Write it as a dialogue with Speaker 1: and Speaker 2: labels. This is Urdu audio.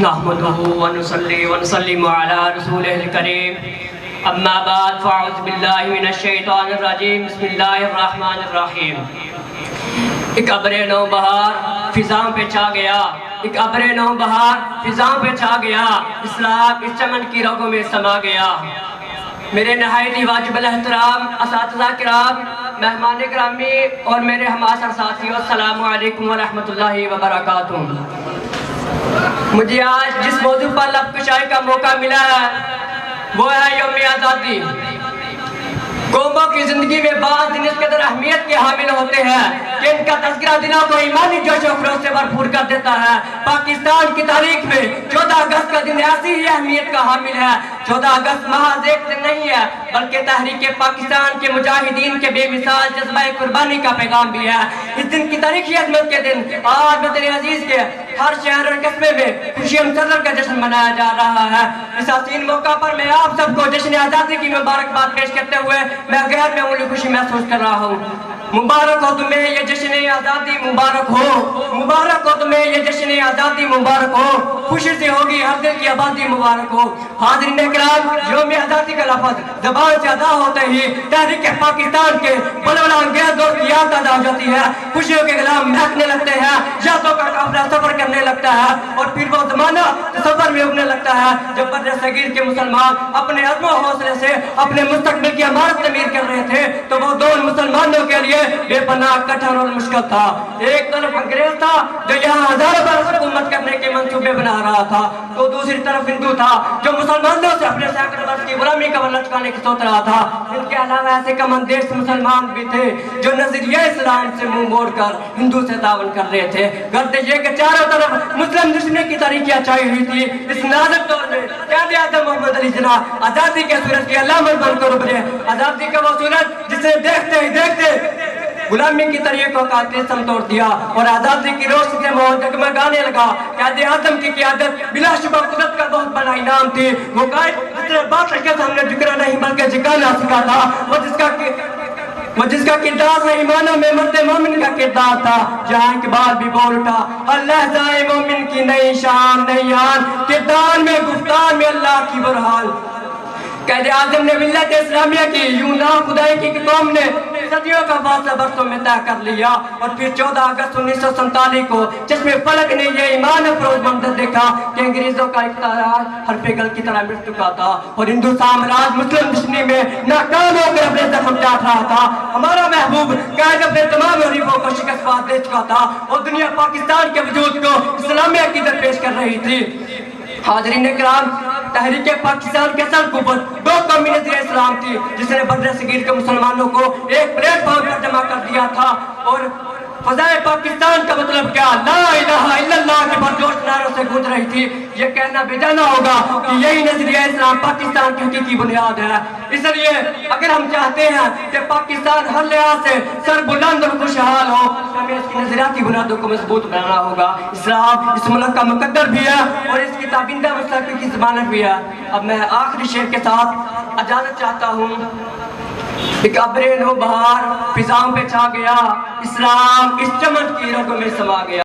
Speaker 1: نحمده ونصلي ونسلم على رسوله الكريم اما بعد فاعوذ باللہ من الشیطان الرجیم بسم اللہ الرحمن الرحیم۔ ایک ابر نو بہار فضاؤں پہ چھا گیا، ایک ابر نو بہار فضاؤں پہ چھا گیا، اسلام اس چمن کی رگوں میں سما گیا۔ میرے نہایت واجب الاحترام اساتذہ کرام، مہمان گرامی اور میرے ہمعصر ساتھیوں، السلام علیکم ورحمۃ اللہ وبرکاتہ۔ مجھے آج جس موضوع پر لب کشائی کا موقع ملا ہے وہ ہے یوم آزادی۔ قوموں کی زندگی میں بعض دن اس قدر اہمیت کے حامل ہوتے ہیں کہ ان کا تذکرہ دلوں کو ایمانی جوش و خروش سے بھرپور کر دیتا ہے۔ پاکستان کی تاریخ میں 14 اگست کا دن ایسی ہی اہمیت کا حامل ہے۔ 14 اگست محض ایک دن نہیں ہے بلکہ تحریک پاکستان کے مجاہدین کے بے مثال جذبہ قربانی کا پیغام بھی ہے۔ اس دن کی تاریخی عظمت کے دن آج وطن عزیز کے ہر شہر اور قصبے میں خوشی مسرت کا جشن منایا جا رہا ہے۔ اس حسین موقع پر میں آپ سب کو جشن آزادی کی مبارکباد پیش کرتے ہوئے میں غیر معمولی خوشی محسوس کر رہا ہوں۔ مبارک ہو تمہیں یہ جشن آزادی، مبارک ہو، مبارک ہو تمہیں یہ جشن آزادی، مبارک ہو، خوشی سے ہوگی ہر دل کی آبادی، مبارک ہو۔ حاضرین اکرام، یوم آزادی کا لفظ زبان سے ادا ہوتے ہی تحریک پاکستان کے بلبلا انگیز دور کی یاد تازہ ہو جاتی ہے۔ خوشیوں کے غلام مہکنے لگتے ہیں، یادوں کا قافلہ سفر کرنے لگتا ہے اور پھر وہ زمانہ سفر میں اگنے لگتا ہے جب بر صغیر کے مسلمان اپنے عزم و حوصلے سے اپنے مستقبل کی عمارت تعمیر کر رہے تھے تو وہ دور مسلمانوں کے لیے بے پناہ کٹھن اور مشکل تھا۔ ایک طرف انگریز تھا جو یہاں ہزاروں برس حکومت کرنے کے منصوبے بنا رہا تھا، تو دوسری طرف ہندو تھا جو مسلمانوں سے اپنے سینکڑوں برس کی غلامی کا لچکانے کی سوچ رہا تھا۔ ان کے علاوہ ایسے کم اندیش مسلمان بھی تھے جو نظریہ اسلام سے منہ موڑ کر ہندو سے تعاون کر رہے تھے۔ گرد یہ کہ چاروں طرف مسلم دشمنی کی تاریخیاں چھائی ہوئی تھی۔ اس نازک دور میں قائد اعظم محمد علی جناح آزادی کے سورج کی علامت بن کر ابھرے۔ آزادی کا وہ سورج جسے دیکھتے ہی دیکھتے غلامی کی طریقوں کا تیسم توڑ دیا اور آزادی کی روشنی سے ماحول جگمگانے لگا۔ قائد اعظم کی قیادت بلا شبہ قدرت کا بہت بڑا انعام تھی۔ وہ قائد جس نے باطل کے سامنے جھکنا نہیں بلکہ جھکانا سکھا تھا، وہ جس کا کردار ایمانوں میں مرد مومن کا کردار تھا۔ جہاں اقبال بھی بول اٹھا، اللہ جائے مومن کی نئی شان نئی آن، کردار میں گفتار میں اللہ کی برحال۔ قائد اعظم نے ملت اسلامیہ کی یوں نا خدائی کی قوم نے صدیوں کا فاصلہ برسوں میں طے کر لیا اور پھر 14 اگست 1947 کو چشم فلک نے یہ ایمان افروز منظر دیکھا کہ انگریزوں کا اقتدار حرف گل کی طرح مٹ چکا تھا اور ہندو سامراج مسلم دشمنی میں ناکام ہو کر اپنے زخم چاٹ رہا تھا۔ ہمارا محبوب قائد اپنے تمام حریفوں کو شکست پا دے چکا تھا اور دنیا پاکستان کے وجود کو اسلامی عقیدت پیش کر رہی تھی۔ حاضرین اکرام، تحریک پاکستان کے سر اوپر دو قومی نظریہ اسلام تھی جس نے بر صغیر کے مسلمانوں کو ایک پلیٹ فارم پر جمع کر دیا تھا اور فضائے پاکستان کا مطلب کیا، لا الہ الا اللہ کے پرجوش نعروں سے گونج رہی تھی۔ یہ کہنا بے جانا ہوگا کہ یہی نظریہ اسلام پاکستان کی حقیقی بنیاد ہے۔ اس لیے اگر ہم چاہتے ہیں کہ پاکستان ہر لحاظ سے سر بلند اور خوشحال ہو، ہمیں اس کی نظریاتی بنیادوں کو مضبوط بنانا ہوگا۔ اسلام اس ملک کا مقدر بھی ہے اور اس کی تابندہ مستقبل کی ضمانت بھی ہے۔ اب میں آخری شعر کے ساتھ اجازت چاہتا ہوں۔ ایک ابر نو بہار فضاؤں پہ چھا گیا، اسلام اس چمن کی رگوں میں سما گیا۔